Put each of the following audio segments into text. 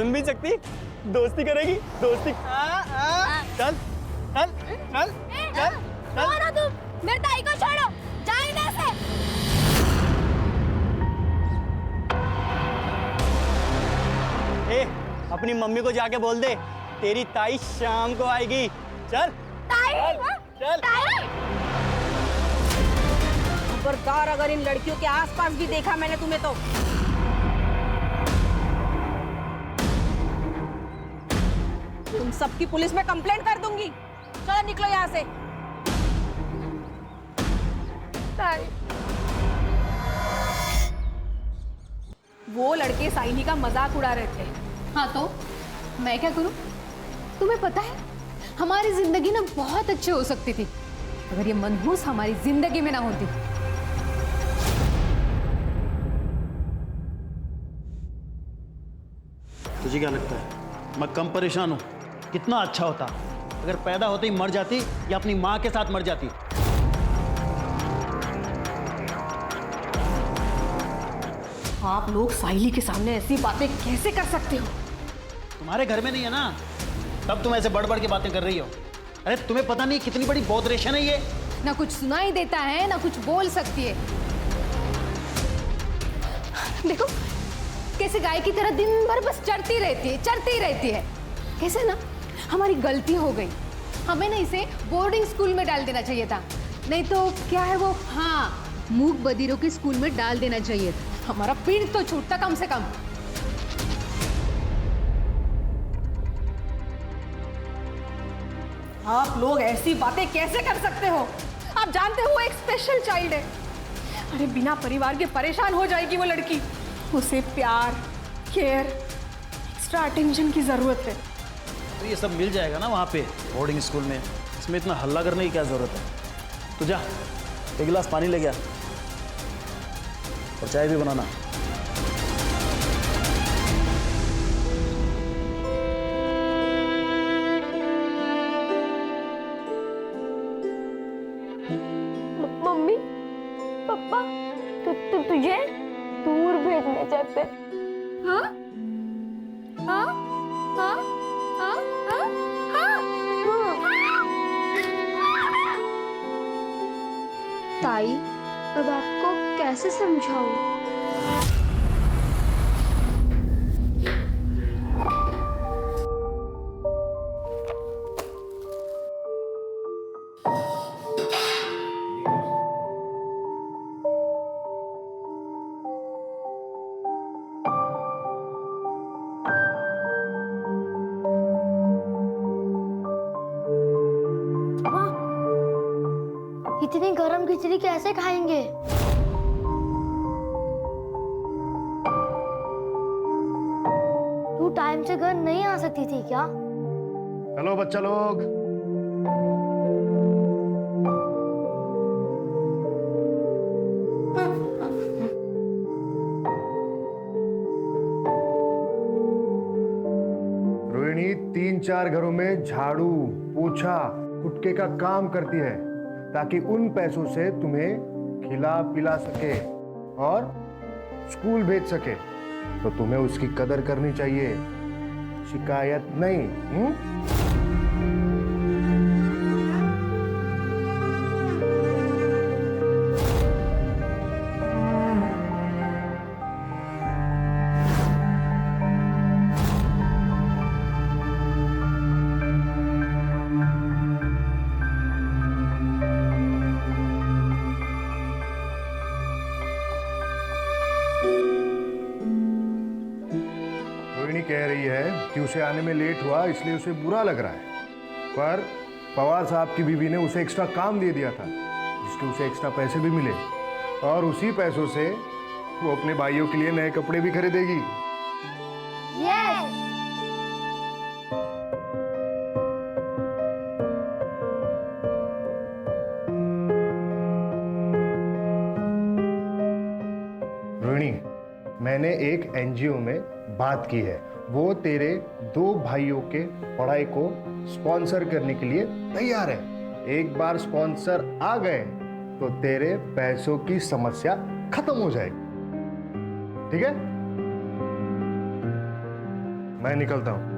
सुन भी सकती, दोस्ती करेगी, दोस्ती। चल चल चल चल कौन हो तुम? मेरे ताई को छोड़ो, जाओ इधर से। ए, अपनी मम्मी को जाके बोल दे तेरी ताई शाम को आएगी। चल ताई, चल ताई। खबरदार अगर इन लड़कियों के आसपास भी देखा मैंने तुम्हें तो तुम सबकी पुलिस में कंप्लेंट कर दूंगी। चलो निकलो यहाँ से। ताई, वो लड़के साइनी का मजाक उड़ा रहे थे। हाँ तो मैं क्या करूं? तुम्हें पता है हमारी जिंदगी ना बहुत अच्छी हो सकती थी अगर ये मनहूस हमारी जिंदगी में ना होती। तुझे क्या लगता है मैं कम परेशान हूं? कितना अच्छा होता अगर पैदा होते ही मर जाती या अपनी मां के साथ मर जाती। आप लोग साहिली के सामने ऐसी बातें कैसे कर सकते हो? तुम्हारे घर में नहीं है ना, तब तुम ऐसे बढ़ बढ़ के बातें कर रही हो। अरे तुम्हें पता नहीं कितनी बड़ी बौद्रेशन है ये। ना कुछ सुनाई देता है ना कुछ बोल सकती है। देखो कैसे गाय की तरह दिन भर बस चढ़ती रहती है। कैसे ना हमारी गलती हो गई, हमें ना इसे बोर्डिंग स्कूल में डाल देना चाहिए था, नहीं तो क्या है वो, हाँ, मूक बधिरों के स्कूल में डाल देना चाहिए था। हमारा पीठ तो छूटता कम से कम। आप लोग ऐसी बातें कैसे कर सकते हो? आप जानते हो वो एक स्पेशल चाइल्ड है। अरे बिना परिवार के परेशान हो जाएगी वो लड़की। उसे प्यार, केयर, एक्स्ट्रा अटेंशन की जरूरत है। तो ये सब मिल जाएगा ना वहाँ पे बोर्डिंग स्कूल में, इसमें इतना हल्ला करने की क्या जरूरत है? तो जा एक गिलास पानी ले गया और चाय भी बनाना। मम्मी, पापा, तुझे दूर भेजने चाहते। हाँ? हाँ? हाँ? हाँ? हाँ? हाँ? ताई, अब आपको कैसे समझाऊं? इतनी गरम खिचड़ी कैसे खाएंगे? तू टाइम से घर नहीं आ सकती थी क्या? हेलो बच्चा लोग, रोहिणी 3-4 घरों में झाड़ू, पोछा, कुटके का काम करती है ताकि उन पैसों से तुम्हें खिला पिला सके और स्कूल भेज सके। तो तुम्हें उसकी कदर करनी चाहिए, शिकायत नहीं। कह रही है कि उसे आने में लेट हुआ इसलिए उसे बुरा लग रहा है, पर पवार साहब की बीवी ने उसे एक्स्ट्रा काम दे दिया था जिसके उसे एक्स्ट्रा पैसे भी मिले और उसी पैसों से वो अपने भाइयों के लिए नए कपड़े भी खरीदेगी। यस। रोहिणी, मैंने एक एनजीओ में बात की है, वो तेरे 2 भाइयों के पढ़ाई को स्पॉन्सर करने के लिए तैयार है। एक बार स्पॉन्सर आ गए तो तेरे पैसों की समस्या खत्म हो जाएगी, ठीक है? मैं निकलता हूँ।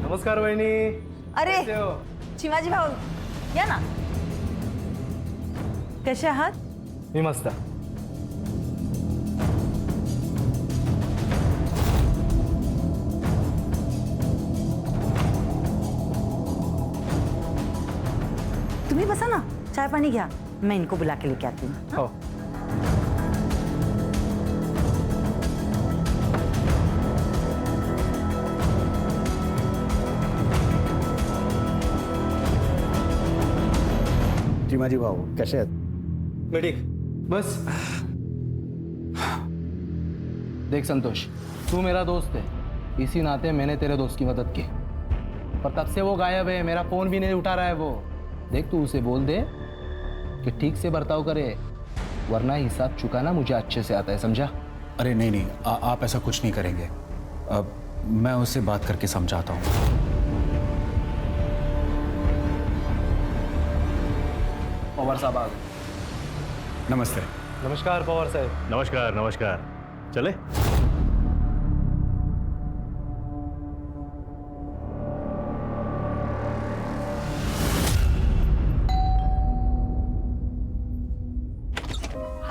नमस्कार वहिनी. अरे कसे हो? शिवाजी भाऊ या ना. कसे आहात? मी मस्त. तुम्ही बसा ना, चाय पानी घ्या. मैं इनको बुला के लेके आती हूँ. हो. चिमाजी भाऊ कसे आहेत? मी ठीक. बस. देख संतोष, तू मेरा दोस्त है, इसी नाते मैंने तेरे दोस्त की मदद की, पर तब से वो गायब है. मेरा फोन भी नहीं उठा रहा है वो. देख तू उसे बोल दे कि ठीक से बर्ताव करे, वरना हिसाब चुकाना मुझे अच्छे से आता है, समझा? अरे नहीं नहीं, आप ऐसा कुछ नहीं करेंगे. अब मैं उससे बात करके समझाता हूँ. पवार साहब आ गए. नमस्ते. नमस्कार पवार साहब. नमस्कार नमस्कार. चले.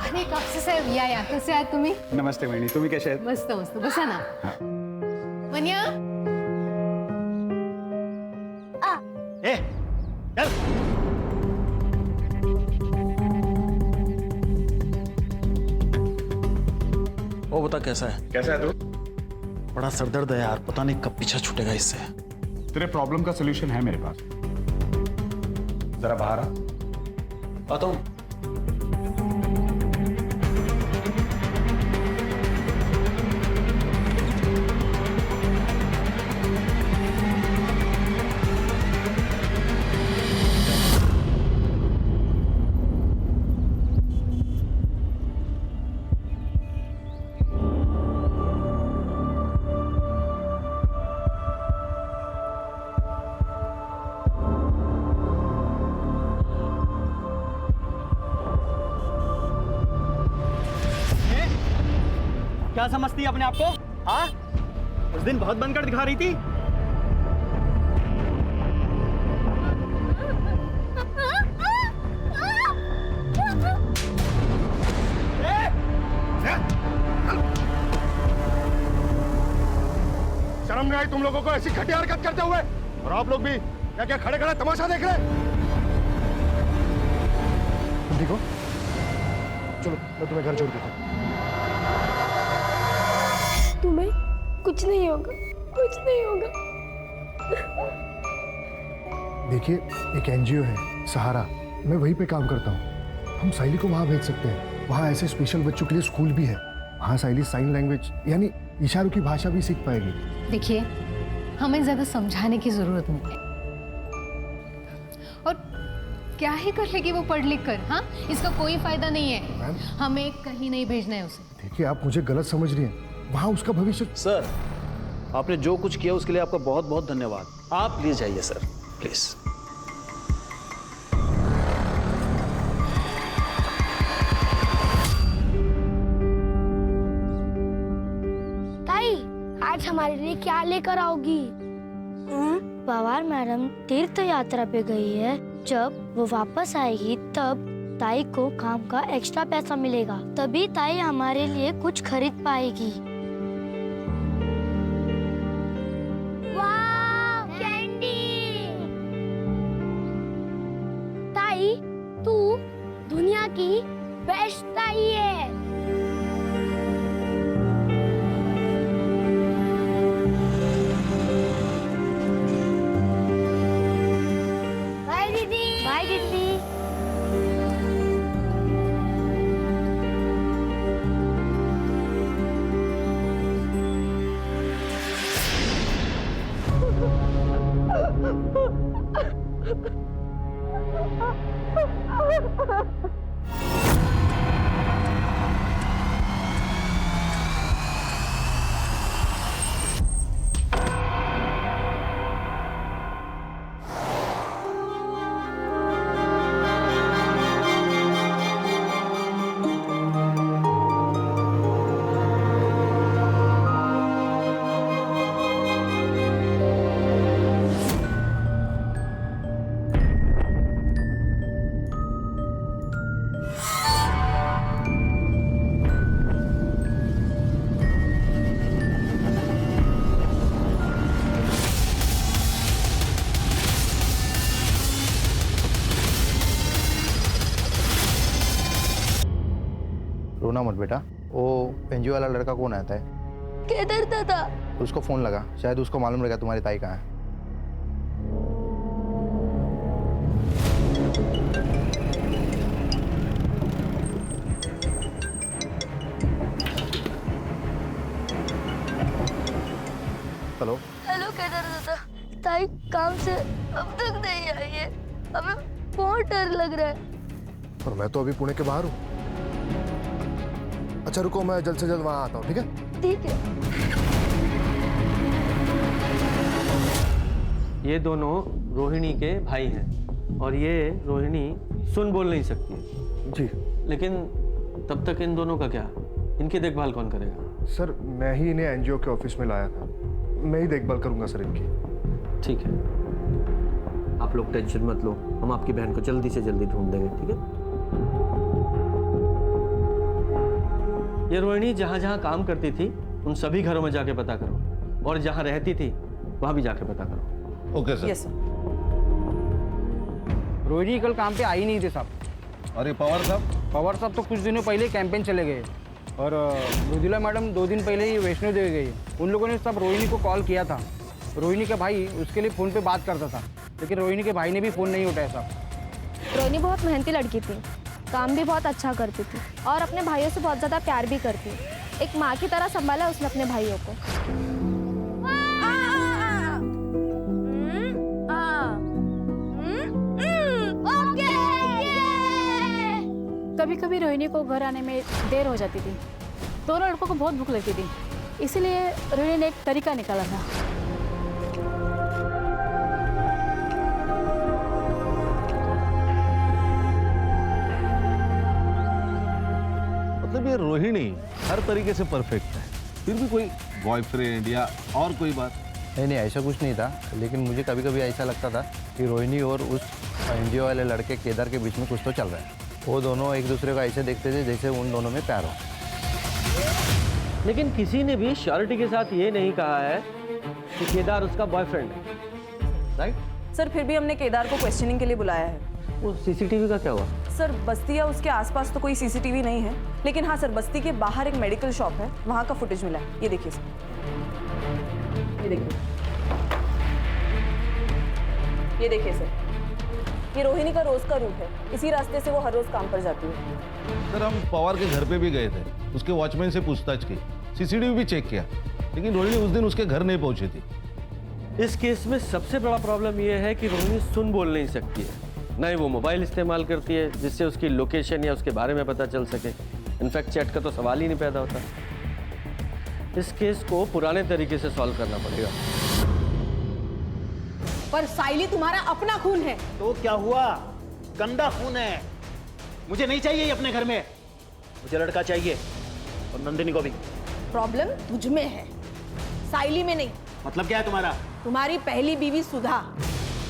अरे कापसे साहेब या कसे आहात तुम्ही? नमस्ते वहिनी, तुम्ही कसे आहेत? मस्त मस्त बसा ना. मन्या ए चल. वो बता कैसा है? कैसा है तू? बड़ा सरदर्द है यार, पता नहीं कब पीछा छूटेगा इससे. तेरे प्रॉब्लम का सलूशन है मेरे पास. जरा बाहर आ. आता हूँ. क्या समझती है अपने आप को? हाँ, उस दिन बहुत बनकर दिखा रही थी. शर्म नहीं आई तुम लोगों को ऐसी घटिया हरकत करते हुए? और आप लोग भी क्या क्या खड़े खड़े तमाशा देख रहे? तुम देखो, चलो मैं तुम्हें घर छोड़ देता हूँ. तुम्हें कुछ नहीं होगा, कुछ नहीं होगा. देखिए, एक एनजीओ है सहारा, मैं वहीं पे काम करता हूँ. हम साइली को वहाँ भेज सकते हैं. वहाँ ऐसे स्पेशल बच्चों के लिए स्कूल भी है. वहाँ साइली साइन लैंग्वेज यानी इशारों की भाषा भी सीख पाएगी. देखिए, हमें ज्यादा समझाने की जरूरत नहीं है. और क्या ही कर लेगी वो पढ़ लिख कर? हाँ, इसका कोई फायदा नहीं है. मैम? हमें कहीं नहीं भेजना है उसे. देखिए, आप मुझे गलत समझ रही हैं. वहाँ उसका भविष्य. सर, आपने जो कुछ किया उसके लिए आपका बहुत बहुत धन्यवाद. आप प्लीज जाइए सर, प्लीज. ताई, आज हमारे लिए क्या लेकर आओगी? पवार मैडम तीर्थ यात्रा पे गई है. जब वो वापस आएगी तब ताई को काम का एक्स्ट्रा पैसा मिलेगा. तभी ताई हमारे लिए कुछ खरीद पाएगी. वाह, कैंडी! ताई, तू दुनिया की बेस्ट ताई है. बाय दीदी. बाय दीदी. रोना मत बेटा। वो एनजीओ वाला लड़का कौन आता है? केदार दादा। उसको फ़ोन लगा, शायद उसको मालूम रहेगा तुम्हारी ताई कहाँ है। हेलो हेलो केदार दादा, ताई काम से अब तक नहीं आई है। हमें बहुत डर लग रहा है। और मैं तो अभी पुणे के बाहर हूँ। अच्छा रुको, मैं जल्द से जल्द वहाँ आता हूँ, ठीक है? ठीक है। ये दोनों रोहिणी के भाई हैं और ये रोहिणी सुन बोल नहीं सकती है। जी। लेकिन तब तक इन दोनों का क्या? इनकी देखभाल कौन करेगा? सर मैं ही इन्हें एनजीओ के ऑफिस में लाया था, मैं ही देखभाल करूंगा सर इनकी। ठीक है, आप लोग टेंशन मत लो, हम आपकी बहन को जल्दी से जल्दी ढूंढ देंगे, ठीक है? ये रोहिणी जहाँ जहाँ काम करती थी उन सभी घरों में जाके पता करो, और जहाँ रहती थी वहाँ भी जाके पता करो। Okay sir. Yes sir. Rohini कल काम पे आई नहीं थे साहब। अरे पवार साहब? पवार साहब तो कुछ दिनों पहले कैंपेन चले गए, और मृदुला मैडम 2 दिन पहले ही वैष्णो देवी गई। उन लोगों ने सब रोहिणी को कॉल किया था। रोहिणी का भाई उसके लिए फ़ोन पे बात करता था, लेकिन रोहिणी के भाई ने भी फ़ोन नहीं उठाया साहब। रोहिणी बहुत मेहनती लड़की थी, काम भी बहुत अच्छा करती थी और अपने भाइयों से बहुत ज़्यादा प्यार भी करती। एक माँ की तरह संभाला उसने अपने भाइयों को। कभी कभी रोहिणी को घर आने में देर हो जाती थी। दोनों लड़कों को बहुत भूख लगती थी, इसीलिए रोहिणी ने एक तरीका निकाला था। मतलब ये रोहिणी हर तरीके से परफेक्ट है, फिर भी कोई बॉयफ्रेंड या और कोई बात? नहीं, ऐसा कुछ नहीं था, लेकिन मुझे कभी कभी ऐसा लगता था कि रोहिणी और उस एनजीओ वाले लड़के केदार के बीच में कुछ तो चल रहा है। वो दोनों एक दूसरे को ऐसे देखते थे जैसे उन दोनों में प्यार हो। लेकिन किसी ने भी श्योरिटी के साथ ये नहीं कहा है कि केदार उसका बॉयफ्रेंड है, राइट? सर फिर भी हमने केदार को क्वेश्चनिंग के लिए बुलाया है। वो सीसीटीवी का क्या हुआ? सर बस्ती या उसके आसपास तो कोई सीसीटीवी नहीं है, लेकिन हाँ सर बस्ती के बाहर एक मेडिकल शॉप है, वहाँ का फुटेज मिला है। ये देखिए सर, ये देखिए, ये देखिए सर, ये रोहिणी का रोज का रूट है। इसी रास्ते से वो हर रोज काम पर जाती है। सर हम पवार के घर पे भी गए थे, उसके वॉचमैन से पूछताछ की, सीसीटीवी भी चेक किया, लेकिन रोहिणी उस दिन उसके घर नहीं पहुंची थी। इस केस में सबसे बड़ा प्रॉब्लम यह है कि रोहिणी सुन बोल नहीं सकती है, ना ही वो मोबाइल इस्तेमाल करती है जिससे उसकी लोकेशन या उसके बारे में पता चल सके। इनफैक्ट चैट का तो सवाल ही नहीं पैदा होता। इस केस को पुराने तरीके से सॉल्व करना पड़ेगा। पर साइली तुम्हारा अपना खून है। तो क्या हुआ? गंदा खून है, मुझे नहीं चाहिए ये अपने घर में। मुझे लड़का चाहिए, और नंदिनी को भी। प्रॉब्लम तुझ में है, साइली में नहीं। मतलब क्या है तुम्हारा? तुम्हारी पहली बीवी सुधा,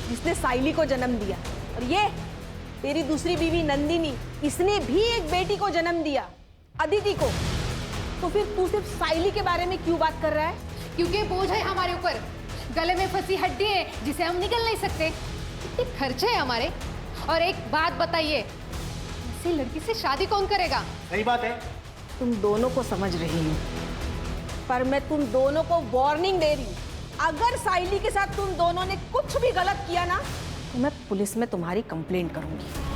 जिसने साइली को जन्म दिया, और ये तेरी दूसरी बीवी नंदिनी, इसने भी एक बेटी को जन्म दिया, अदिति को। तो फिर तू सिर्फ साइली के बारे में क्यों बात कर रहा है? क्योंकि बोझ है हमारे ऊपर, गले में फंसी हड्डी है जिसे हम निकल नहीं सकते, इतने खर्चे हैं हमारे। और एक बात बताइए, ऐसी लड़की से शादी कौन करेगा? सही बात है। तुम दोनों को समझ रही हूँ, पर मैं तुम दोनों को वार्निंग दे रही हूँ। अगर साइली के साथ तुम दोनों ने कुछ भी गलत किया ना, तो मैं पुलिस में तुम्हारी कंप्लेंट करूंगी।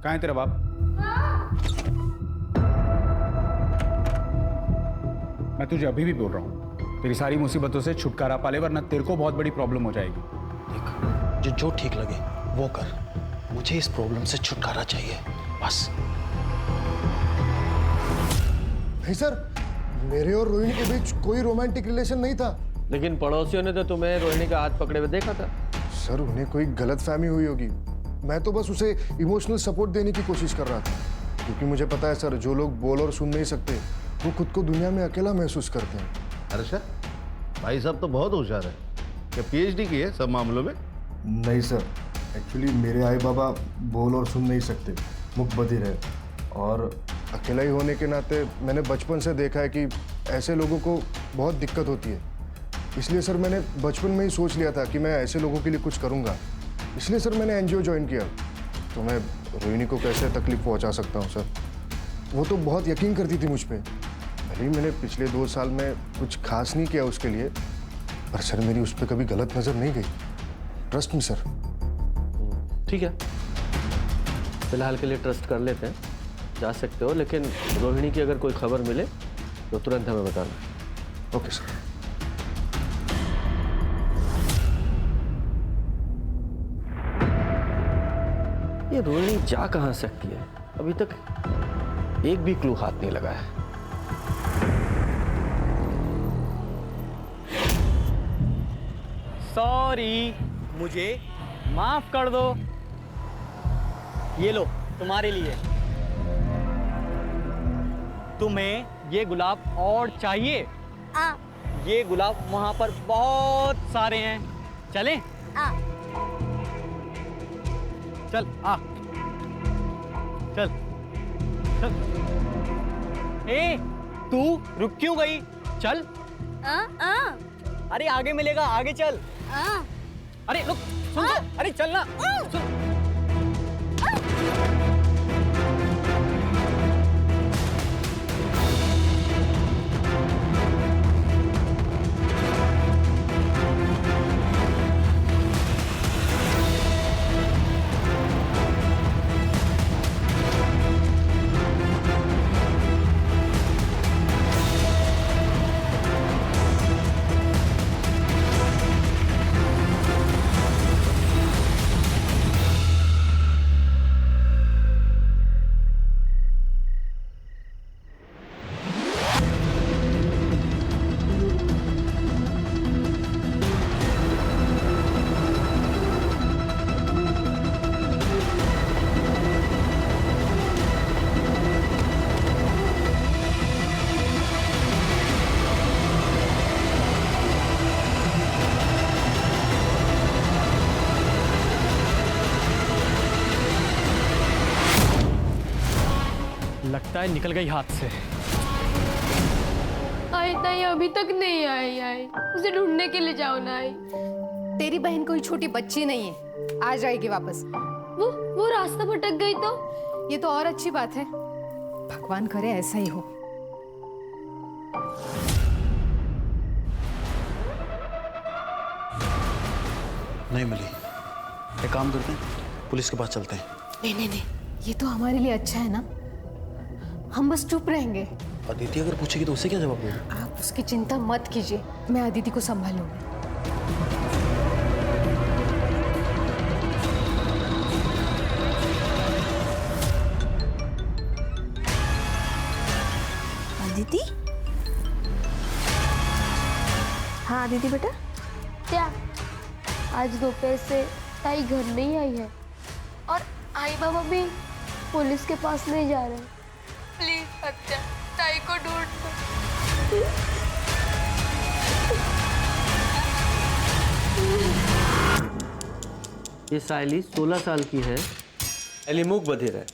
कहाँ है तेरा बाप? मैं तुझे अभी भी बोल रहा हूँ, तेरी सारी मुसीबतों से छुटकारा पा ले, वरना तेरे को बहुत बड़ी प्रॉब्लम हो जाएगी। देख, जो ठीक लगे वो कर, मुझे इस प्रॉब्लम से छुटकारा चाहिए, बस। नहीं सर, मेरे और रोहिणी के बीच कोई रोमांटिक रिलेशन नहीं था। लेकिन पड़ोसियों ने तो तुम्हें रोहिणी का हाथ पकड़े हुए देखा था। सर उन्हें कोई गलतफहमी हुई होगी, मैं तो बस उसे इमोशनल सपोर्ट देने की कोशिश कर रहा था, क्योंकि मुझे पता है सर, जो लोग बोल और सुन नहीं सकते वो खुद को दुनिया में अकेला महसूस करते हैं। अच्छा, भाई साहब तो बहुत होशियार है। क्या पीएचडी की है सब मामलों में? नहीं सर, एक्चुअली मेरे आई बाबा बोल और सुन नहीं सकते, मूक बधिर है, और अकेला ही होने के नाते मैंने बचपन से देखा है कि ऐसे लोगों को बहुत दिक्कत होती है। इसलिए सर मैंने बचपन में ही सोच लिया था कि मैं ऐसे लोगों के लिए कुछ करूँगा। इसलिए सर मैंने एनजीओ ज्वाइन किया। तो मैं रोहिणी को कैसे तकलीफ पहुँचा सकता हूँ सर? वो तो बहुत यकीन करती थी मुझ पर। भले ही मैंने पिछले 2 साल में कुछ खास नहीं किया उसके लिए, पर सर मेरी उस पर कभी गलत नज़र नहीं गई। Trust me sir. ठीक है, फिलहाल के लिए ट्रस्ट कर लेते हैं, जा सकते हो, लेकिन रोहिणी की अगर कोई खबर मिले तो तुरंत हमें बताना। Okay sir. ये रोहिणी जा कहाँ सकती है? अभी तक एक भी क्लू हाथ नहीं लगा है। सॉरी, मुझे माफ कर दो। ये लो तुम्हारे लिए। तुम्हें ये गुलाब और चाहिए? ये गुलाब वहां पर बहुत सारे हैं। चलें? चल आ, चल चल। ए, तू रुक क्यों गई? चल। अरे आगे मिलेगा, आगे चल। अरे रुक, सुन तो, अरे चल ना। सुन। लगता है निकल गई हाथ से। आई ताई अभी तक नहीं आई। उसे ढूंढने के लिए जाओ ना। आई, तेरी बहन कोई छोटी बच्ची नहीं है, आ जाएगी वापस। वो रास्ता भटक गई तो? ये तो और अच्छी बात है। भगवान करे ऐसा ही हो। नहीं मिली। एक काम करते हैं, पुलिस के पास चलते हैं। नहीं, ये तो हमारे लिए अच्छा है ना। हम बस चुप रहेंगे। अदिति अगर पूछेगी तो उसे क्या जवाब देगा? आप उसकी चिंता मत कीजिए, मैं अदिति को संभालूंगी। अदिति? हाँ अदिति बेटा। क्या आज दोपहर से ताई घर नहीं आई है और आई बाबा भी पुलिस के पास नहीं जा रहे? प्लीज अच्छा ताई को ढूंढ दो। ये साइली 16 साल की है, एलिमुक बधिर है।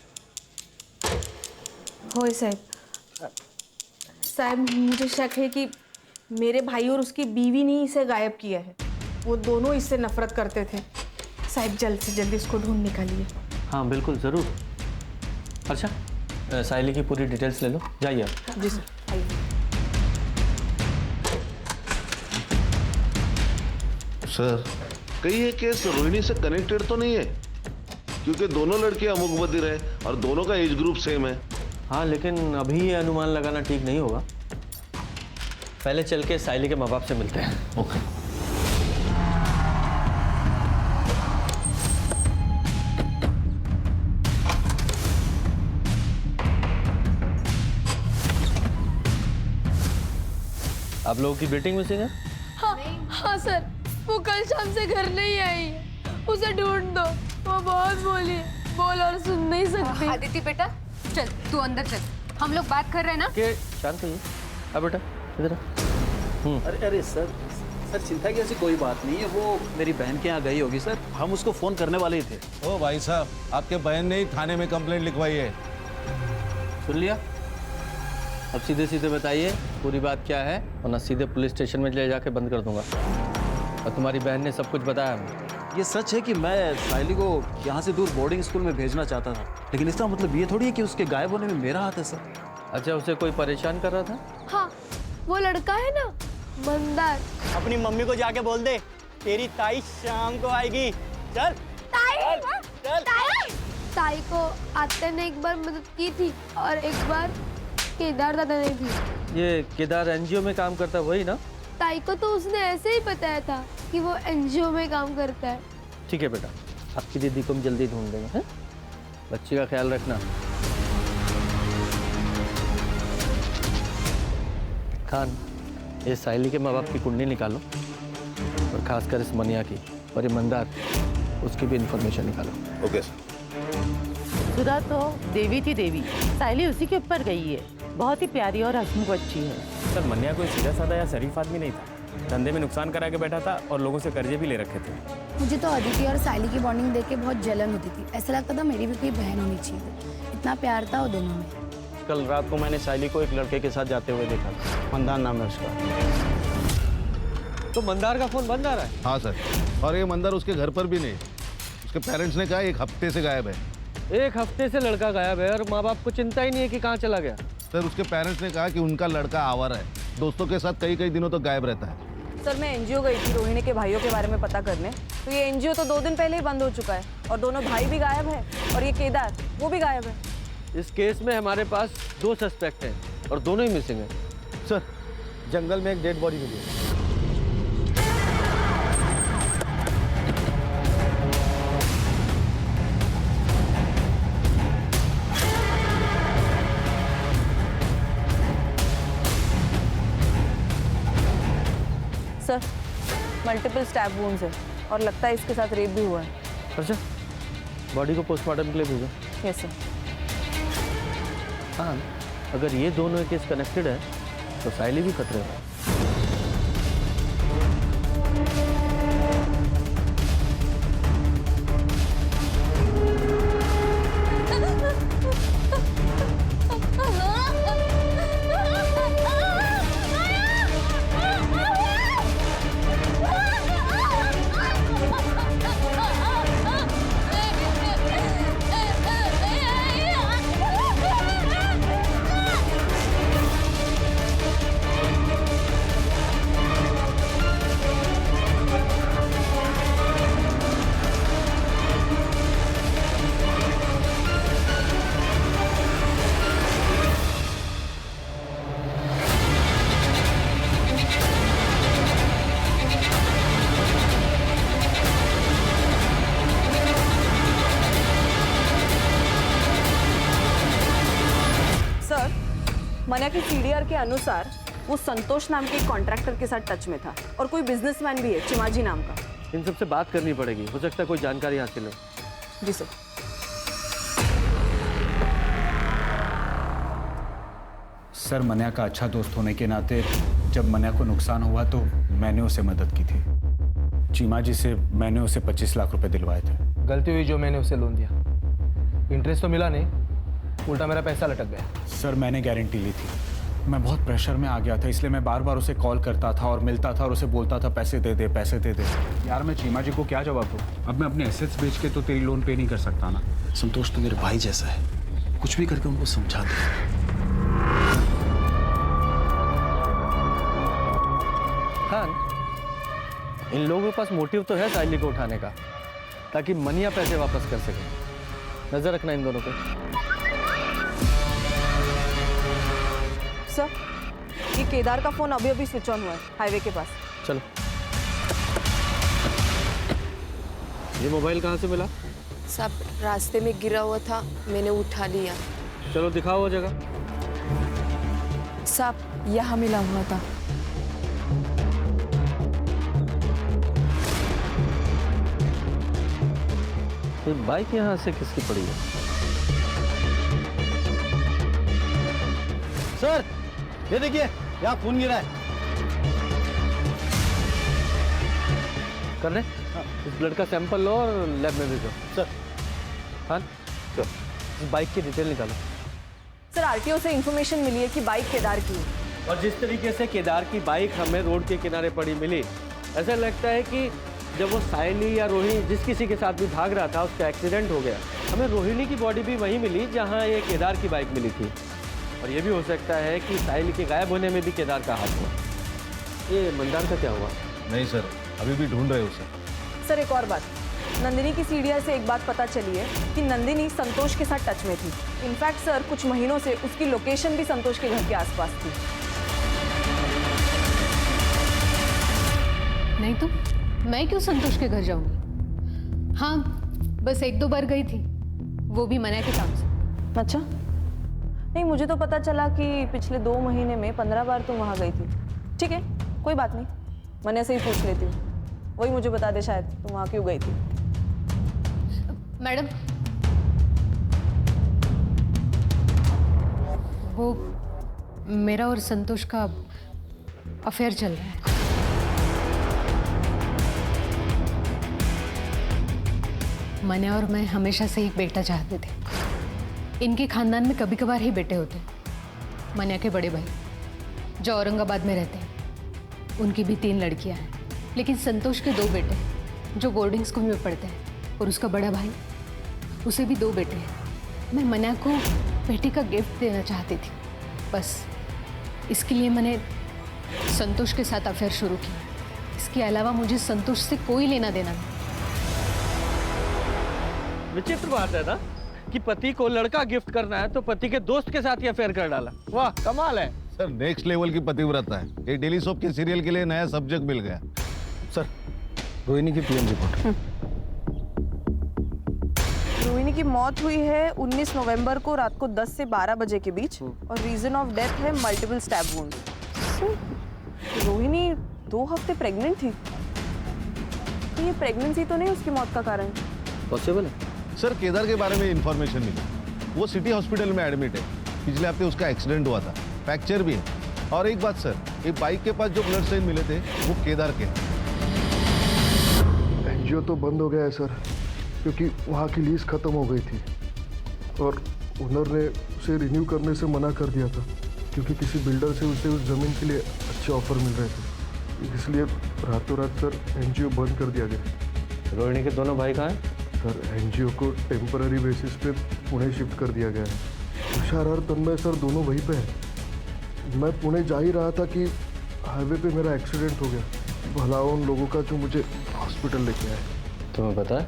होय साहब, मुझे शक है कि मेरे भाई और उसकी बीवी ने इसे गायब किया है। वो दोनों इससे नफरत करते थे। साहब जल्द से जल्द इसको ढूंढ निकालिए। हाँ बिल्कुल ज़रूर। अच्छा, साइली की पूरी डिटेल्स ले लो, जाइए आप। जी सर, आइए। सर, कहीं ये केस रोहिणी से कनेक्टेड तो नहीं है? क्योंकि दोनों लड़के अमुक बधिर है और दोनों का एज ग्रुप सेम है। हाँ, लेकिन अभी ये अनुमान लगाना ठीक नहीं होगा। पहले चल के साइली के माँ बाप से मिलते हैं। ओके। आप लोगों की बेटिंग मिसिंग है? हाँ सर, वो कल शाम से घर नहीं आई है। उसे ढूंढ दो। वो बहुत बोली, बोल और सुन नहीं सकती। आदिति बेटा चल, तू अंदर चल, हम लोग बात कर रहे हैं ना। के शांत होइए। अब बेटा इधर अरे सर चिंता की ऐसी कोई बात नहीं है। वो मेरी बहन के यहाँ गई होगी सर, हम उसको फोन करने वाले ही थे। ओ भाई साहब, आपके बहन ने ही थाने में कंप्लेंट लिखवाई है। सुन लिया? अब सीधे सीधे बताइए पूरी बात क्या है, वरना सीधे पुलिस स्टेशन में ले जाके बंद कर दूंगा। और तुम्हारी बहन ने सब कुछ बताया हमें। ये सच है कि मैं साइली को यहाँ से दूर बोर्डिंग स्कूल में भेजना चाहता था, लेकिन इसका मतलब ये थोड़ी है कि उसके गायब होने में मेरा हाथ है सर। अच्छा, उसे कोई परेशान कर रहा था? हाँ, वो लड़का है ना मंदार। अपनी मम्मी को जाके बोल दे तेरी ताई शाम को आएगी। चल चल। ताई को आते ने एक बार मदद की थी और एक बार केदार दादा ने भी। ये केदार एनजीओ में काम करता है वही ना? ताई को तो उसने ऐसे ही बताया था कि वो एनजीओ में काम करता है। ठीक है बेटा, आपकी दीदी को हम जल्दी ढूंढ देंगे, हैं? बच्ची का ख्याल रखना। खान, ये साइली के माँ बाप की कुंडली निकालो और खासकर इस मनिया की, और ये मंदार, उसकी भी इंफॉर्मेशन निकालो। Okay sir. सुधा तो देवी थी देवी, साइली उसी के ऊपर गई है। बहुत ही प्यारी और हंसमुख बच्ची है। सर मन्या कोई सीधा साधा या शरीफ आदमी नहीं था, धंधे में नुकसान करा के बैठा था और लोगों से कर्जे भी ले रखे थे। मुझे तो अदिति और साइली की बॉन्डिंग देख के बहुत जलन होती थी। ऐसा लगता था मेरी भी कोई बहन होनी चाहिए। इतना प्यार था वो दोनों में। कल रात को मैंने साइली को एक लड़के के साथ जाते हुए देखा, मंदार नाम है उसका। तो मंदार का फोन बंद आ रहा है? हाँ सर, और ये मंदार उसके घर पर भी नहीं। उसके पेरेंट्स ने कहा 1 हफ्ते से गायब है। 1 हफ्ते से लड़का गायब है और माँ बाप को चिंता ही नहीं है कि कहाँ चला गया। सर उसके पेरेंट्स ने कहा कि उनका लड़का आवारा है, दोस्तों के साथ कई दिनों तक गायब रहता है। सर मैं एनजीओ गई थी रोहिणी के भाइयों के बारे में पता करने, तो ये एनजीओ तो 2 दिन पहले ही बंद हो चुका है और दोनों भाई भी गायब है और ये केदार वो भी गायब है। इस केस में हमारे पास 2 सस्पेक्ट हैं और दोनों ही मिसिंग हैं। सर जंगल में एक डेड बॉडी मिली है। सर मल्टीपल स्टैब वुंड्स है और लगता है इसके साथ रेप भी हुआ है। अच्छा, बॉडी को पोस्टमार्टम के लिए भेजो। Yes sir. हाँ, अगर ये दोनों केस कनेक्टेड है तो साइली भी खतरे में। मन्या की सीडीआर के अनुसार वो संतोष नाम के एक कॉन्ट्रैक्टर के साथ टच में था और कोई बिजनेसमैन भी है चिमाजी नाम का। इन सबसे बात करनी पड़ेगी, हो सकता है कोई जानकारी हासिल हो। जी सर। सर मन्या का अच्छा दोस्त होने के नाते जब मन्या को नुकसान हुआ तो मैंने उसे मदद की थी। चीमा जी से मैंने उसे 25 लाख रुपए दिलवाए थे। गलती हुई जो मैंने उसे लोन दिया, इंटरेस्ट तो मिला नहीं, उल्टा मेरा पैसा लटक गया। सर मैंने गारंटी ली थी, मैं बहुत प्रेशर में आ गया था, इसलिए मैं बार बार उसे कॉल करता था और मिलता था और उसे बोलता था पैसे दे दे पैसे दे दे। यार मैं चीमा जी को क्या जवाब दूँ? अब मैं अपने एसेट्स बेच के तो तेरी लोन पे नहीं कर सकता ना। संतोष तो मेरे भाई जैसा है, कुछ भी करके उनको समझा दे। खान, इन लोगों के पास मोटिव तो है साइली को उठाने का, ताकि मनिया पैसे वापस कर सके। नजर रखना इन दोनों पे। सर ये केदार का फोन अभी अभी स्विच ऑन हुआ है हाईवे के पास। चलो। ये मोबाइल कहाँ से मिला? सब रास्ते में गिरा हुआ था, मैंने उठा लिया। चलो दिखाओ वो जगह। सब यहाँ मिला हुआ था। तो बाइक यहाँ से किसकी पड़ी है? सर ये देखिए, यहाँ खून गिरा है। कर रहे? इस ब्लड का सैंपल लो और लैब में भेजो। सर। खान, इस बाइक की डिटेल निकालो। सर आरटीओ से इंफॉर्मेशन मिली है कि बाइक केदार की है और जिस तरीके से केदार की बाइक हमें रोड के किनारे पड़ी मिली, ऐसा लगता है कि जब वो सायली या रोहिणी जिस किसी के साथ भी भाग रहा था उसका एक्सीडेंट हो गया। हमें रोहिणी की बॉडी भी वहीं मिली जहां ये केदार की बाइक मिली थी। और ये भी हो सकता है कि सायली के गायब होने में भी केदार का हाथ हुआ। ये मंदार का क्या हुआ? नहीं सर, अभी भी ढूंढ रहे उसे। सर एक और बात, नंदिनी की सीढ़िया से एक बात पता चली है कि नंदिनी संतोष के साथ टच में थी। इनफैक्ट सर कुछ महीनों से उसकी लोकेशन भी संतोष के घर के आसपास थी। नहीं तो मैं क्यों संतोष के घर जाऊंगी? हाँ, बस 1-2 बार गई थी, वो भी मना के काम से। अच्छा, नहीं मुझे तो पता चला कि पिछले 2 महीने में 15 बार तुम वहाँ गई थी। ठीक है, कोई बात नहीं, मैंने ऐसे ही पूछ लेती हूँ। वही मुझे बता दे शायद तुम वहाँ क्यों गई थी। मैडम, वो मेरा और संतोष का अफेयर चल रहा है। मने और मैं हमेशा से एक बेटा चाहते थे। इनके खानदान में कभी कभार ही बेटे होते हैं। मनिया के बड़े भाई जो औरंगाबाद में रहते हैं, उनकी भी 3 लड़कियां हैं, लेकिन संतोष के 2 बेटे जो बोर्डिंग स्कूल में पढ़ते हैं, और उसका बड़ा भाई, उसे भी 2 बेटे हैं। मैं मनिया को बेटी का गिफ्ट देना चाहती थी, बस इसके लिए मैंने संतोष के साथ अफेयर शुरू किया। इसके अलावा मुझे संतोष से कोई लेना देना नहीं। विचित्र बात है ना कि पति को लड़का गिफ्ट करना है तो पति के दोस्त के साथ ही अफेयर कर डाला। वाह, कमाल है सर। नेक्स्ट लेवल की पतिव्रता है। ये डेली सोप के सीरियल के लिए नया सब्जेक्ट मिल गया। सर, रोहिणी की पीएम रिपोर्ट। रोहिणी की मौत हुई है 19 नवंबर को रात को 10 से 12 बजे के बीच, और रीजन ऑफ डेथ है मल्टीपल स्टैब वुंड। रोहिणी 2 हफ्ते प्रेग्नेंट थी, तो ये प्रेगनेंसी तो नहीं उसकी मौत का कारण? पॉसिबल है सर। केदार के बारे में इंफॉर्मेशन मिली, वो सिटी हॉस्पिटल में एडमिट है। पिछले हफ्ते उसका एक्सीडेंट हुआ था, फ्रैक्चर भी है। और एक बात सर, ये बाइक के पास जो ब्लड साइन मिले थे वो केदार के। एनजीओ तो बंद हो गया है सर, क्योंकि वहाँ की लीज खत्म हो गई थी और ओनर ने उसे रिन्यू करने से मना कर दिया था, क्योंकि किसी बिल्डर से उसे उस जमीन के लिए अच्छे ऑफर मिल रहे थे। इसलिए रातों रात सर एनजीओ बंद कर दिया गया। रोहिणी के दोनों भाई कहाँ हैं? सर एनजीओ को टेम्पररी बेसिस पे पुणे शिफ्ट कर दिया गया है। तुषार और तन्मय सर दोनों वहीं पे हैं। मैं पुणे जा ही रहा था कि हाईवे पे मेरा एक्सीडेंट हो गया। भला उन लोगों का जो मुझे हॉस्पिटल लेके आए। तुम्हें पता है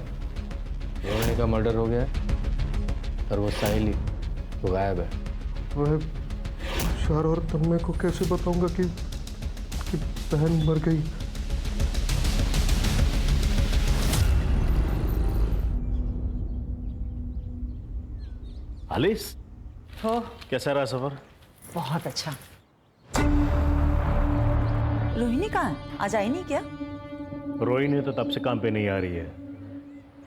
रोहिणी का मर्डर हो गया है और वो साहिली वो गायब है। मैं तुषार और तन्मय को कैसे बताऊंगा कि बहन मर गई? आलिस, कैसा रहा सफर? बहुत अच्छा। रोहिणी कहाँ है? आज आई नहीं क्या? रोहिणी तो तब से काम पे नहीं आ रही है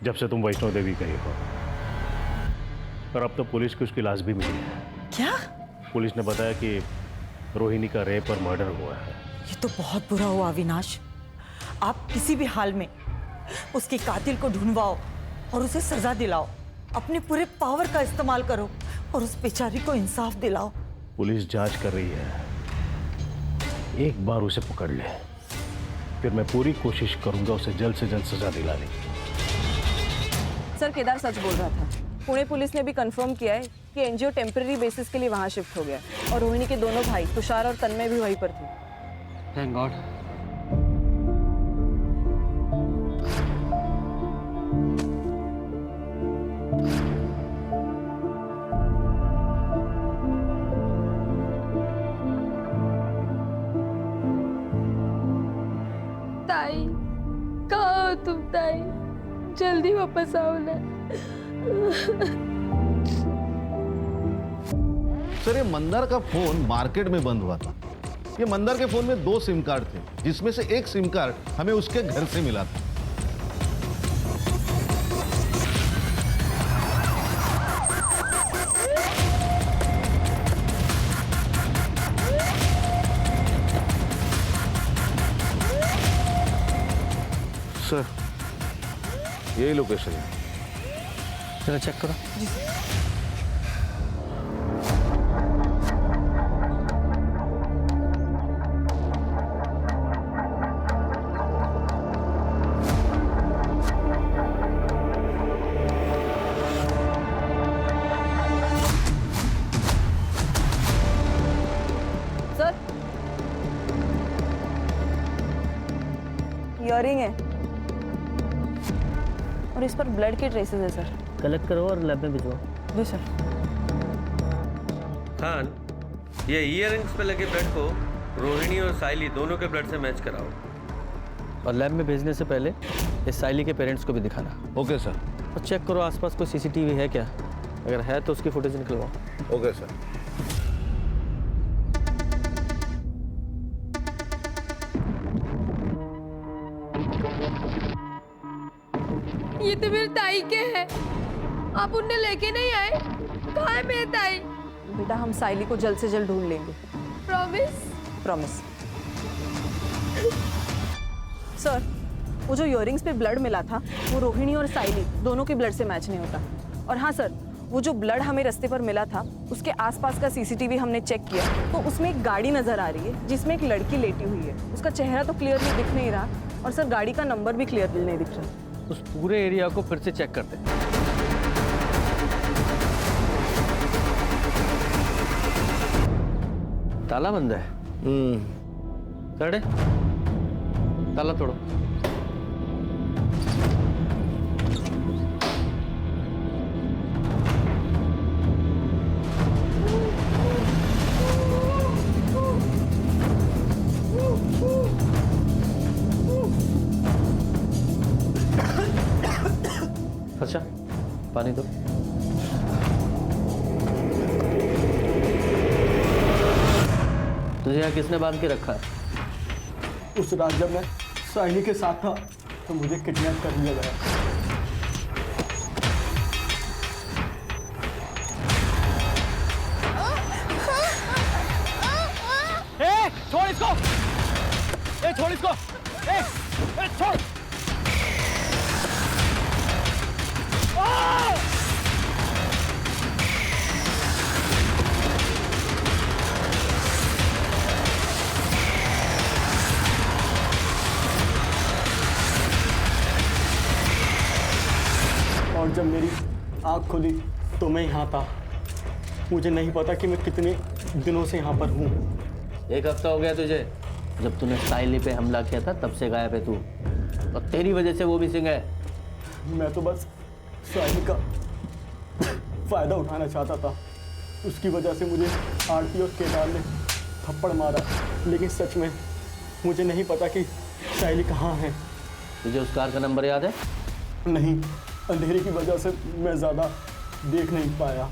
जब से तुम वैष्णो देवी गई हो। पर अब तो पुलिस को उसकी लाश भी मिली है। क्या? पुलिस ने बताया कि रोहिणी का रेप और मर्डर हुआ है। ये तो बहुत बुरा हुआ अविनाश। आप किसी भी हाल में उसके कातिल को ढूंढवाओ और उसे सजा दिलाओ। अपने पूरे पावर का इस्तेमाल करो और उस बेचारी को इंसाफ दिलाओ। पुलिस जांच कर रही है, एक बार उसे पकड़ ले, फिर मैं पूरी कोशिश करूंगा उसे जल्द से जल्द सजा दिलाने की। सर केदार सच बोल रहा था। पुणे पुलिस ने भी कंफर्म किया है कि एनजीओ टेम्पररी बेसिस के लिए वहां शिफ्ट हो गया और रोहिणी के दोनों भाई तुषार और तन्मय भी वहीं पर थे। Thank God. ताई, कहाँ हो तुम ताई? जल्दी वापस आओ ना। सर ये मंदार का फोन मार्केट में बंद हुआ था। ये मंदार के फोन में 2 सिम कार्ड थे, जिसमें से एक सिम कार्ड हमें उसके घर से मिला था। सर यही लोकेशन है। चलो चेक करो। जी सर। ईयरिंग है और इस पर ब्लड के ट्रेसेस है सर। कलेक्ट करो और लैब में भिजवाओ। जी सर। खान, ये ईयरिंग्स पे लगे ब्लड को रोहिणी और साइली दोनों के ब्लड से मैच कराओ और लैब में भेजने से पहले इस साइली के पेरेंट्स को भी दिखाना। Okay sir. और चेक करो आसपास कोई सीसीटीवी है क्या, अगर है तो उसकी फुटेज निकलवाओ। Okay sir. ये तो मेरे ताई के हैं। आप उन्हें लेके नहीं आए? कहाँ है मेरे ताई? बेटा हम साइली को जल्द से जल्द ढूंढ लेंगे। प्रॉमिस? प्रॉमिस। सर, वो जो ईयरिंग्स पे ब्लड मिला था वो रोहिणी और साइली दोनों के ब्लड से मैच नहीं होता। और हाँ सर, वो जो ब्लड हमें रास्ते पर मिला था उसके आसपास का सीसीटीवी हमने चेक किया तो उसमें एक गाड़ी नजर आ रही है जिसमें एक लड़की लेटी हुई है। उसका चेहरा तो क्लियरली दिख नहीं रहा और सर गाड़ी का नंबर भी क्लियरली नहीं दिख रहा। उस पूरे एरिया को फिर से चेक करते हैं। ताला बंद है। चढ़े, ताला तोड़ो। अच्छा, पानी दो। तुझे यहाँ किसने बांध के रखा है? उस रात जब मैं साइली के साथ था तो मुझे किडनैप कर लिया गया। छोड़ इसको! छोड़ इसको! छोड़! और जब मेरी आँख खुली तो मैं यहाँ था। मुझे नहीं पता कि मैं कितने दिनों से यहाँ पर हूँ। 1 हफ्ता हो गया तुझे। जब तूने साइली पे हमला किया था तब से गायब है तू, और तेरी वजह से वो भी सिंह है। मैं तो बस साइली का फायदा उठाना चाहता था। उसकी वजह से मुझे आरती और केदार ने थप्पड़ मारा, लेकिन सच में मुझे नहीं पता कि साइली कहाँ है। तुझे उस कार का नंबर याद है? नहीं, अंधेरे की वजह से मैं ज़्यादा देख नहीं पाया।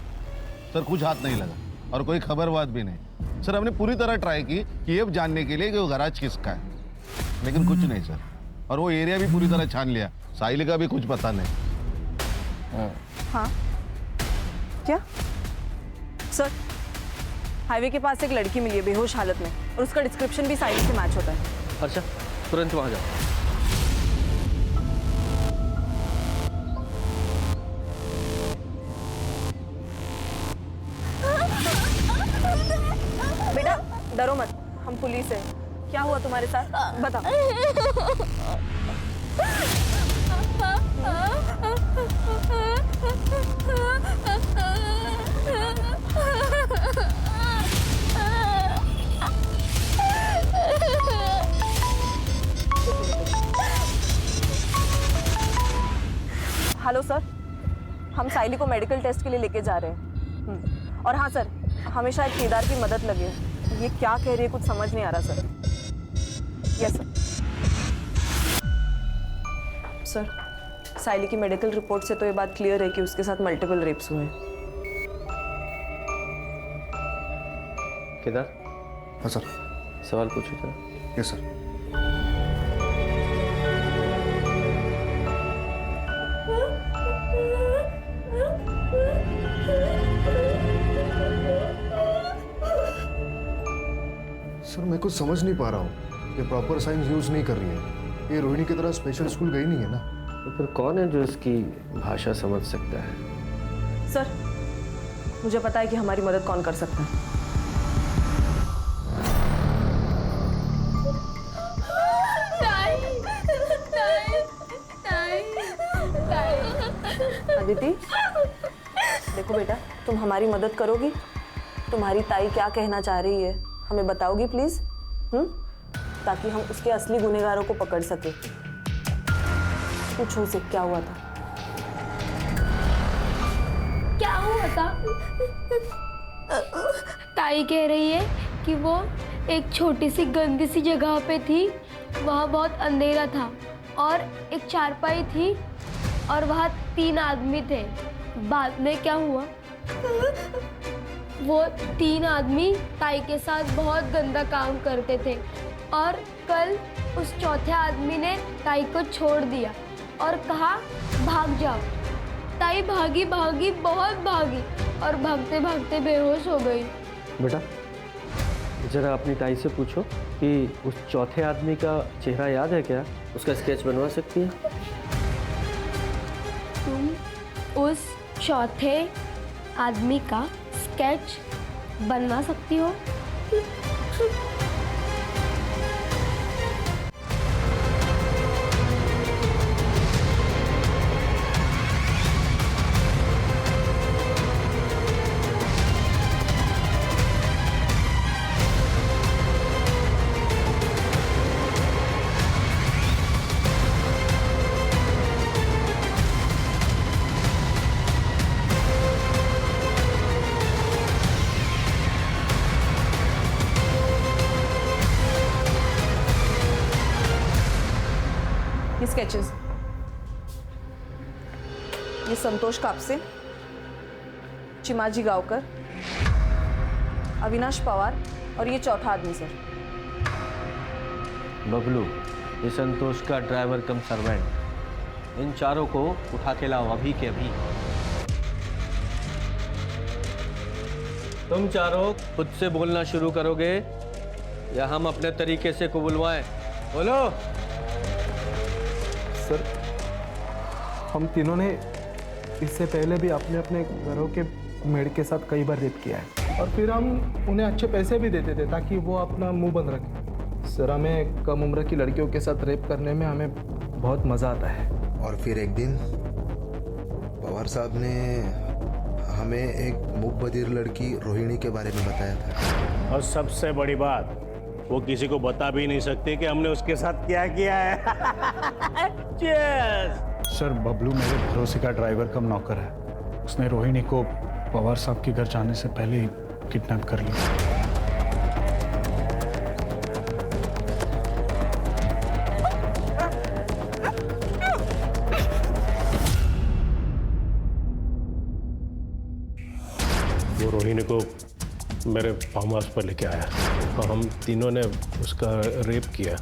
सर कुछ हाथ नहीं लगा और कोई खबरबात भी नहीं। सर हमने पूरी तरह ट्राई की कि ये जानने के लिए कि वो गैराज किसका है, लेकिन कुछ नहीं सर। और वो एरिया भी पूरी तरह छान लिया, साइली का भी कुछ पता नहीं। हाँ क्या सर? हाईवे के पास एक लड़की मिली है बेहोश हालत में और उसका डिस्क्रिप्शन भी साइली से मैच होता है। अच्छा, तुरंत वहां जाओ। बेटा डरो मत, हम पुलिस है। क्या हुआ तुम्हारे साथ बताओ। हेलो सर, हम साइली को मेडिकल टेस्ट के लिए लेके जा रहे हैं। और हाँ सर, हमें शायद केदार की मदद लगे। ये क्या कह रही है कुछ समझ नहीं आ रहा सर। Yes sir. साइली की मेडिकल रिपोर्ट से तो ये बात क्लियर है कि उसके साथ मल्टीपल रेप्स हुए। केदार। हाँ सर। सवाल पूछो जरा। Yes sir. सर मैं कुछ समझ नहीं पा रहा हूँ। ये प्रॉपर साइंस यूज नहीं कर रही है। ये रोहिणी की तरह स्पेशल स्कूल गई नहीं है ना। तो फिर कौन है जो इसकी भाषा समझ सकता है? सर मुझे पता है कि हमारी मदद कौन कर सकता है। अदिति देखो बेटा, तुम हमारी मदद करोगी? तुम्हारी ताई क्या कहना चाह रही है हमें बताओगी प्लीज? ताकि हम उसके असली गुनहगारों को पकड़ सके। पूछो उसे क्या हुआ था। क्या हुआ था? ताई कह रही है कि वो एक छोटी सी गंदी सी जगह पे थी, वहाँ बहुत अंधेरा था और एक चारपाई थी और वहाँ 3 आदमी थे। बाद में क्या हुआ? वो 3 आदमी ताई के साथ बहुत गंदा काम करते थे और कल उस चौथे आदमी ने ताई को छोड़ दिया और कहा भाग जाओ। ताई भागी भागी बहुत भागी और भागते भागते बेहोश हो गई। बेटा जरा अपनी ताई से पूछो कि उस चौथे आदमी का चेहरा याद है क्या? उसका स्केच बनवा सकती है? तुम उस चौथे आदमी का स्केच बनवा सकती हो? स्केचेस, ये संतोष कापसे, चिमाजी गांवकर, अविनाश पवार और ये चौथा आदमी सर। बबलू, ये संतोष का ड्राइवर कम सर्वेंट। इन चारों को उठा के लाओ अभी के अभी। तुम चारों खुद से बोलना शुरू करोगे या हम अपने तरीके से को बुलवाएं? बोलो। सर, हम तीनों ने इससे पहले भी अपने अपने घरों के मेड के साथ कई बार रेप किया है और फिर हम उन्हें अच्छे पैसे भी देते थे ताकि वो अपना मुंह बंद रखें। सर, हमें कम उम्र की लड़कियों के साथ रेप करने में हमें बहुत मज़ा आता है। और फिर एक दिन पवार साहब ने हमें एक मूक बधिर लड़की रोहिणी के बारे में बताया था। और सबसे बड़ी बात, वो किसी को बता भी नहीं सकते कि हमने उसके साथ क्या किया है। सर, बबलू मेरे भरोसे का ड्राइवर कम नौकर है। उसने रोहिणी को पवार साहब के घर जाने से पहले ही किडनैप कर लिया। वो रोहिणी को मेरे फार्म हाउस पर लेके आया और हम तीनों ने उसका रेप किया।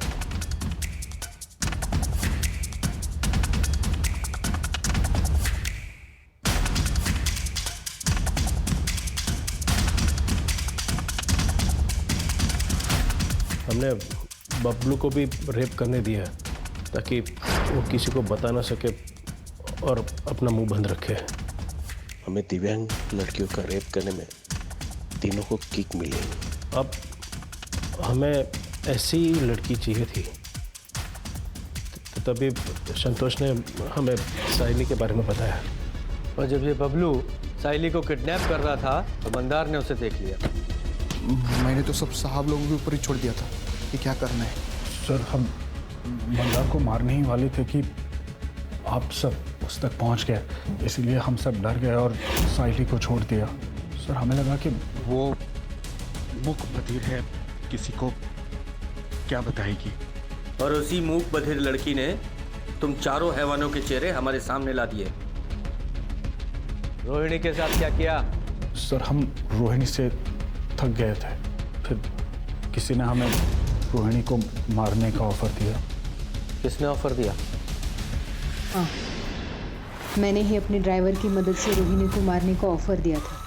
हमने बबलू को भी रेप करने दिया ताकि वो किसी को बता ना सके और अपना मुंह बंद रखे। हमें दिव्यांग लड़कियों का रेप करने में तीनों को किक मिली। अब हमें ऐसी लड़की चाहिए थी, तो तभी संतोष ने हमें साइली के बारे में बताया। और जब ये बबलू साइली को किडनैप कर रहा था तो मंदार ने उसे देख लिया। मैंने तो सब साहब लोगों के ऊपर ही छोड़ दिया था कि क्या करना है। सर, हम मंदार को मारने ही वाले थे कि आप सब उस तक पहुंच गए, इसलिए हम सब डर गए और साइली को छोड़ दिया। सर, हमें लगा कि वो मूक बधिर है, किसी को क्या बताएगी। और उसी मूक बधिर लड़की ने तुम चारों हैवानों के चेहरे हमारे सामने ला दिए। रोहिणी के साथ क्या किया? सर, हम रोहिणी से थक गए थे, फिर किसी ने हमें रोहिणी को मारने का ऑफर दिया। किसने ऑफर दिया? हाँ, मैंने ही अपने ड्राइवर की मदद से रोहिणी को मारने का ऑफर दिया था,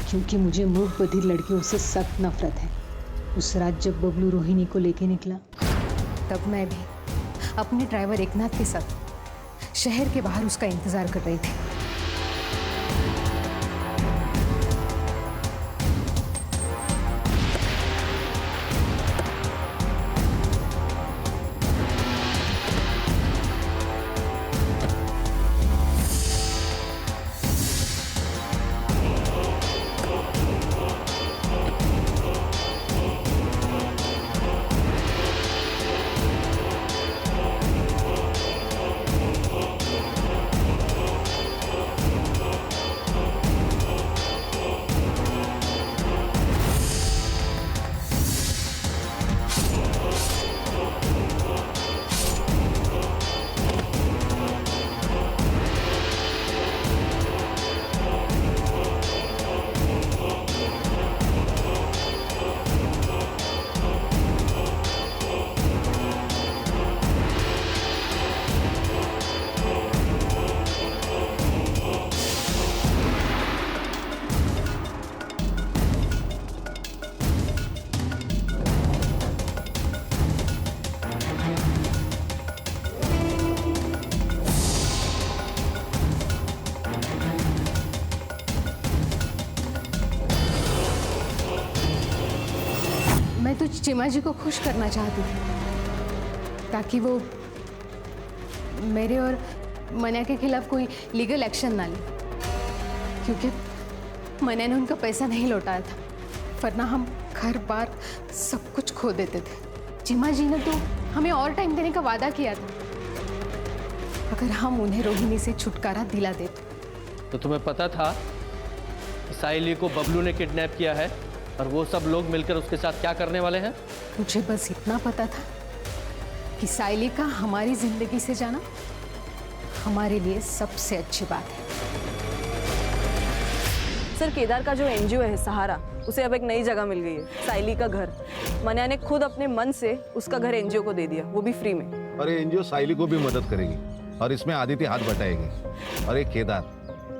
क्योंकि मुझे मूक बधिर लड़कियों से सख्त नफरत है। उस रात जब बबलू रोहिणी को लेके निकला, तब मैं भी अपने ड्राइवर एकनाथ के साथ शहर के बाहर उसका इंतजार कर रही थी। तो चिमा जी को खुश करना चाहती थी ताकि वो मेरे और मन्या के खिलाफ कोई लीगल एक्शन ना ले, क्योंकि मन्या ने उनका पैसा नहीं लौटाया था, वरना हम घर बार सब कुछ खो देते थे। चिमा जी ने तो हमें और टाइम देने का वादा किया था अगर हम उन्हें रोहिणी से छुटकारा दिला देते। तो तुम्हें पता था साइली को बबलू ने किडनैप किया है और वो सब लोग मिलकर उसके साथ क्या करने वाले हैं? मुझे बस इतना पता था कि साइली का हमारी जिंदगी से जाना हमारे लिए सबसे अच्छी बात है। सर, केदार का जो एनजीओ है सहारा, उसे अब एक नई जगह मिल गई है, साइली का घर। मन्या ने खुद अपने मन से उसका घर एनजीओ को दे दिया, वो भी फ्री में। और ये एनजीओ साइली को भी मदद करेगी और इसमें आदित्य हाथ बटाएगी। और ये केदार,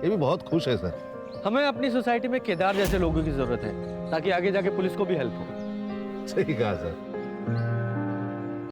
ये भी बहुत खुश है सर। हमें अपनी सोसाइटी में केदार जैसे लोगों की जरूरत है ताकि आगे जाके पुलिस को भी हेल्प हो। सही कहा सर।